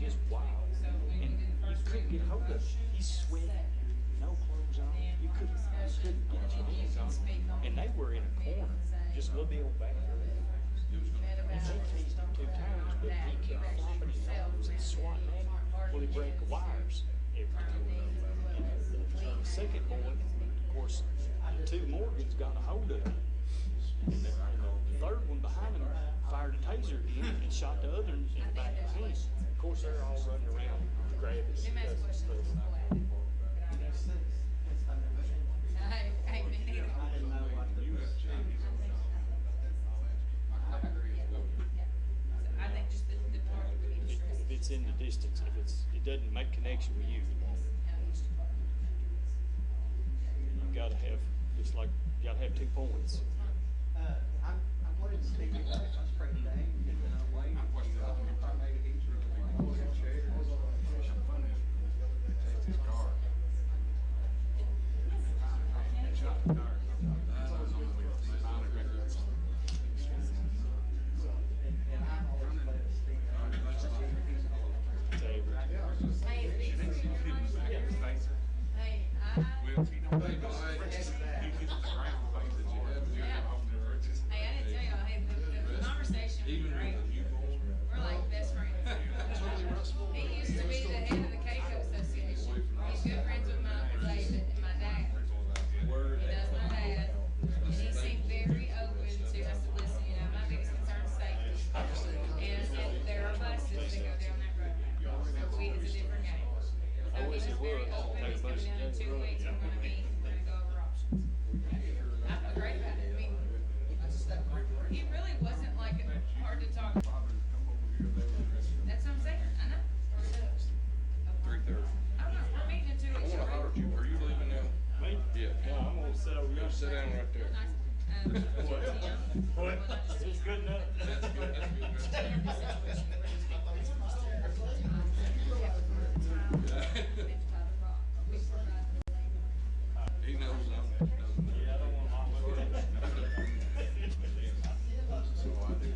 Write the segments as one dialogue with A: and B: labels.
A: just wild. And you couldn't get hold of him. He's sweating, no clothes on. You couldn't get your hands on him. And they were in a corner, just a little bit old back there. And they teased him 2 times, but he kept flopping his arms and swatting at him. Well, he broke the wires every time. And the second boy, of course, 2 Morgans got a hold of him. And the third one behind him fired a taser again and shot the other in the back of the hand. Of course, they're all running around grabbing stuff.
B: I think just the part that we need to
A: If it's in the distance, it doesn't make connection with you, you gotta have, it's like, you gotta have 2 points.
C: I wanted to speak about it. Let's pray today.
D: Sit down right there.
A: What? It's good enough.
D: That's good. That's good. He knows something.
A: Yeah, I don't want to look at that.
D: So I do.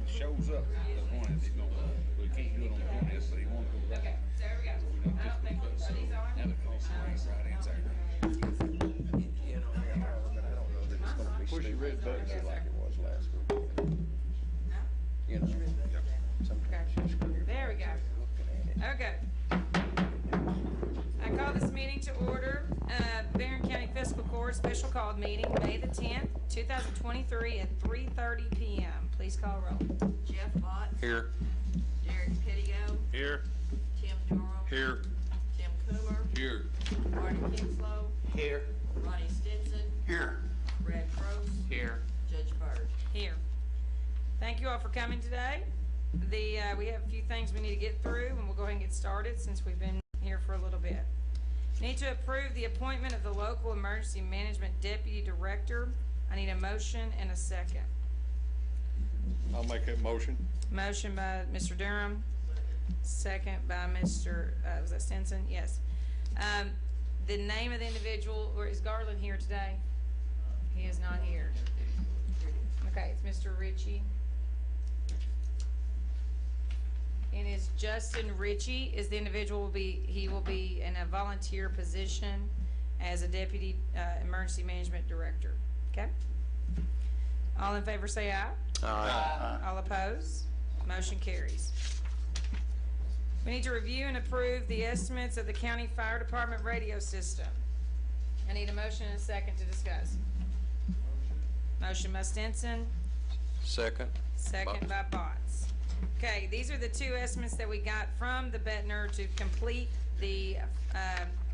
E: Shows up, the point is he's gonna, we can't do it on the 20th, so he won't go back.
B: Okay, so there we go. I don't think these are.
E: Now the call swings right inside.
C: You know, but I don't know that it's gonna be
E: Push your red button
C: like it was last week. You know, sometimes you just go.
B: There we go. Okay. I call this meeting to order, Barren County Fiscal Court special called meeting, May the 10th, 2023 at 3:30 p.m. Please call roll.
F: Jeff Bott.
E: Here.
F: Derek Pettigrew.
E: Here.
F: Tim Durham.
E: Here.
F: Tim Coomer.
E: Here.
F: Marty Kinslow.
C: Here.
F: Ronnie Stinson.
E: Here.
F: Brad Gross.
E: Here.
F: Judge Bird.
B: Here. Thank you all for coming today. We have a few things we need to get through, and we'll go ahead and get started since we've been here for a little bit. Need to approve the appointment of the local emergency management deputy director. I need a motion and a second.
E: I'll make that motion.
B: Motion by Mr. Durham, second by Mr. Was that Stinson? Yes. The name of the individual, or is Garland here today? He is not here. Okay, it's Mr. Ritchie. And is Justin Ritchie is the individual he will be in a volunteer position as a Deputy Emergency Management Director. Okay? All in favor say aye.
C: Aye.
B: All opposed? Motion carries. We need to review and approve the estimates of the county fire department radio system. I need a motion and a second to discuss. Motion by Stinson,
C: Second.
B: second by Botts. Okay, these are the two estimates that we got from the Bettner to complete the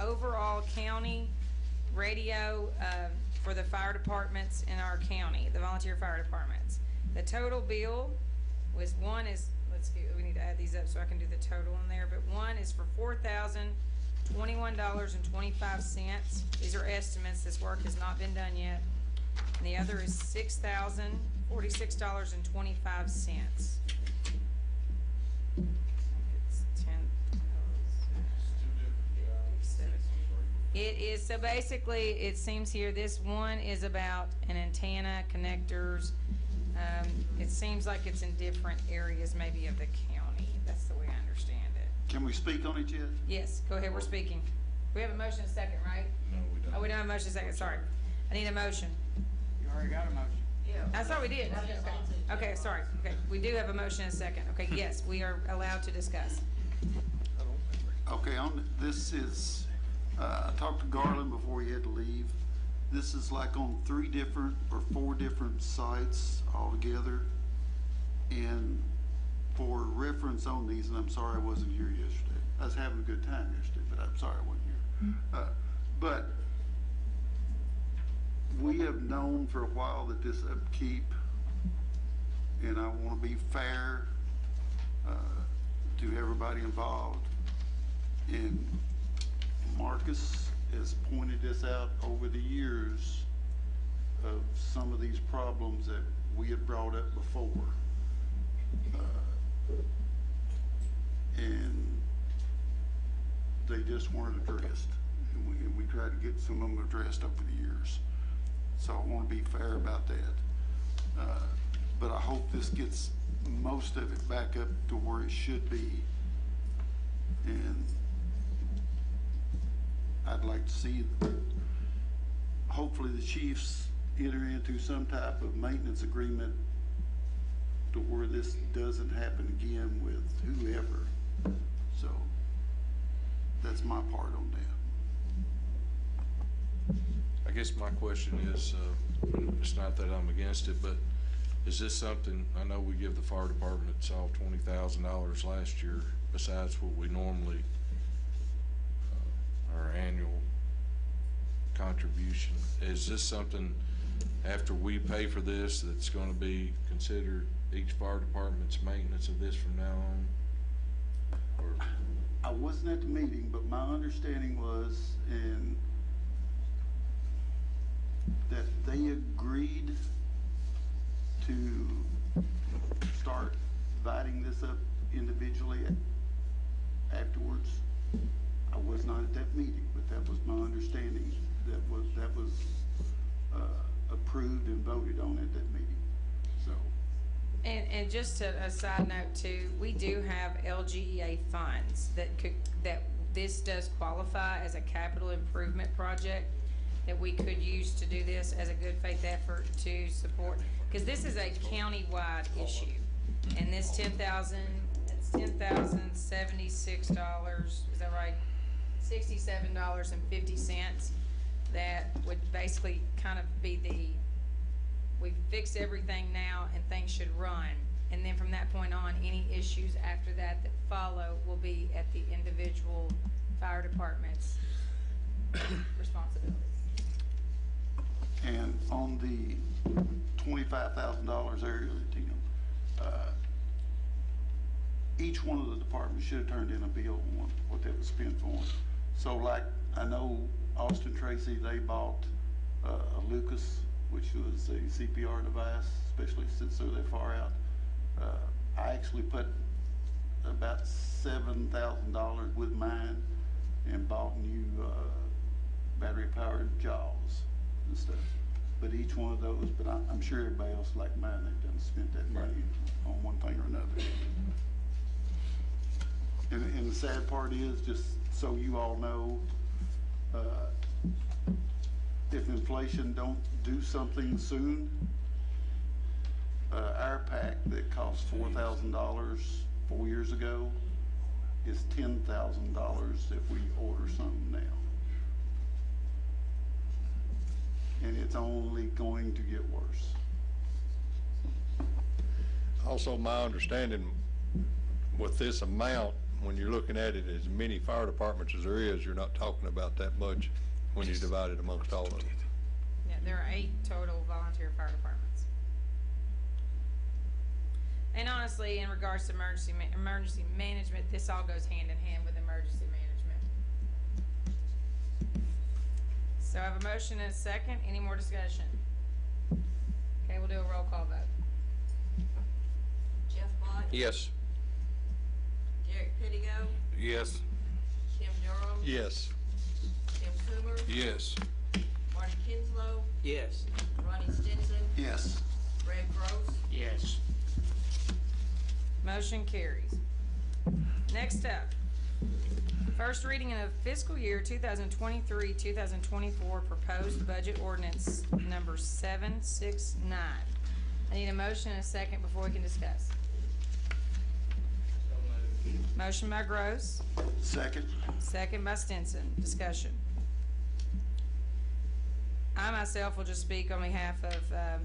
B: overall county radio for the fire departments in our county, the volunteer fire departments. The total bill was we need to add these up so I can do the total in there, but one is for $4,021.25. These are estimates. This work has not been done yet. And the other is $6,046.25. It is, so basically, it seems here, this one is about an antenna, connectors. It seems like it's in different areas maybe of the county. That's the way I understand it.
G: Can we speak on it yet?
B: Yes, go ahead, we're speaking. We have a motion and a second, right?
E: No, we don't.
B: Oh, we don't have a motion and a second, sorry. I need a motion.
H: You already got a motion.
F: Yeah.
B: I thought we did. Okay, sorry. Okay, we do have a motion and a second. Okay, yes, we are allowed to discuss.
G: Okay, this is, I talked to Garland before he had to leave. This is like on 3 different or 4 different sites altogether. And for reference on these, and I'm sorry I wasn't here yesterday. I was having a good time yesterday, but I'm sorry I wasn't here. But we have known for a while that this upkeep, and I want to be fair to everybody involved. And Marcus has pointed this out over the years of some of these problems that we had brought up before. And they just weren't addressed. And we tried to get some of them addressed over the years. So I want to be fair about that. But I hope this gets most of it back up to where it should be. And I'd like to see, hopefully the chiefs enter into some type of maintenance agreement to where this doesn't happen again with whoever. So that's my part on that.
D: I guess my question is, it's not that I'm against it, but is this something, I know we give the fire department all $20,000 last year, besides what we normally, our annual contribution. Is this something, after we pay for this, that's gonna be considered each fire department's maintenance of this from now on? Or
G: I wasn't at the meeting, but my understanding was, and that they agreed to start dividing this up individually afterwards. I was not at that meeting, but that was my understanding. That was approved and voted on at that meeting. So.
B: And just a side note too, we do have LGEA funds that this does qualify as a capital improvement project that we could use to do this as a good faith effort to support, because this is a county-wide issue. And this $10,076, is that right? $67.50, that would basically kind of be we've fixed everything now and things should run. And then from that point on, any issues after that follow will be at the individual fire department's responsibility.
G: And on the $25,000 area, Tim, each one of the departments should have turned in a bill on what that was spent on. So like, I know Austin Tracy, they bought a Lucas, which was a CPR device, especially since they're that far out. I actually put about $7,000 with mine and bought new battery-powered jaws and stuff. But each one of those, but I'm sure everybody else like mine, they've done spent that money on one thing or another. And the sad part is, just so you all know, inflation don't do something soon, our pack that cost $4,000 4 years ago is $10,000 if we order something now. And it's only going to get worse.
I: Also, my understanding with this amount, when you're looking at it, as many fire departments as there is, you're not talking about that much when you divide it amongst all of them.
B: Yeah, there are 8 total volunteer fire departments. And honestly, in regards to emergency management, this all goes hand in hand with emergency management. So I have a motion and a second. Any more discussion? Okay, we'll do a roll call vote.
F: Jeff Bott.
C: Yes.
F: Derek Pittigo.
D: Yes.
F: Tim Durham.
I: Yes.
F: Tim Coomer.
D: Yes.
F: Marty Kinslow.
C: Yes.
F: Ronnie Stinson.
G: Yes.
F: Red Gross.
H: Yes.
B: Motion carries. Next up, first reading of fiscal year 2023-2024 proposed budget ordinance number 769. I need a motion and a second before we can discuss. Motion by Gross,
G: Second.
B: second by Stinson. Discussion. I myself will just speak on behalf of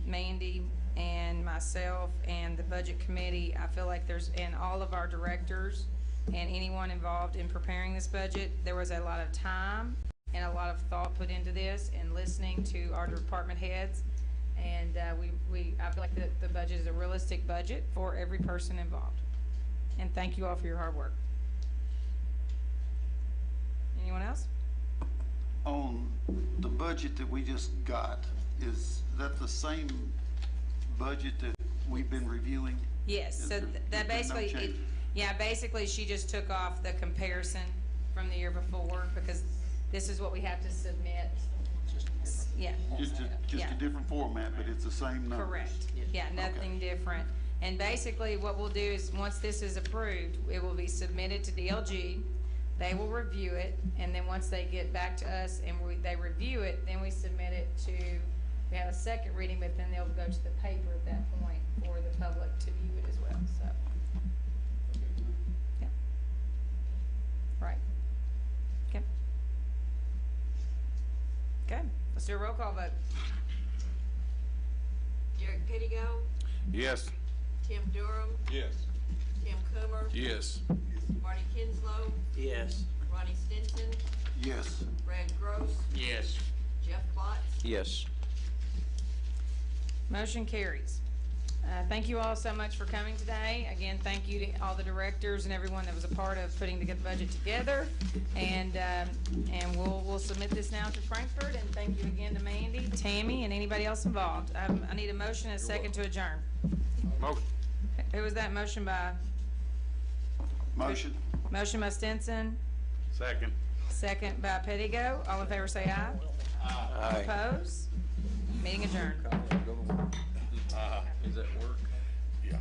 B: Mandy and myself and the budget committee. I feel like and all of our directors and anyone involved in preparing this budget, there was a lot of time and a lot of thought put into this and listening to our department heads. And I feel like the budget is a realistic budget for every person involved. And thank you all for your hard work. Anyone else?
G: On the budget that we just got, is that the same budget that we've been reviewing?
B: Yes,
G: Is
B: so
G: there-
B: that
G: there's no
B: basically,
G: change?
B: basically she just took off the comparison from the year before because this is what we have to submit. Yeah,
G: Just
B: Yeah.
G: a different format, but it's the same numbers?
B: correct. Yeah, nothing different. And basically what we'll do is, once this is approved, it will be submitted to DLG. They will review it, and then once they get back to us and they review it, then we submit it to, we have a second reading, but then they'll go to the paper at that point for the public to view it as well, so. Yeah. Right. Okay. Okay, let's do a roll call vote.
F: Derek Pittigo.
D: Yes.
F: Tim Durham.
D: Yes.
F: Tim Coomer.
D: Yes.
F: Marty Kinslow.
C: Yes.
F: Ronnie Stinson.
G: Yes.
F: Red Gross.
H: Yes.
F: Jeff Bott.
C: Yes.
B: Motion carries. Thank you all so much for coming today. Again, thank you to all the directors and everyone that was a part of putting the budget together. And we'll submit this now to Frankfurt. And thank you again to Mandy, Tammy, and anybody else involved. I need a motion and a second to adjourn.
D: Motion.
B: Who was that? Motion by
G: Motion?
B: Stinson,
E: Second.
B: second by Pettigo. All in favor say aye.
C: Aye.
B: Opposed? Meeting adjourned.
I: Is that work?
E: Yeah.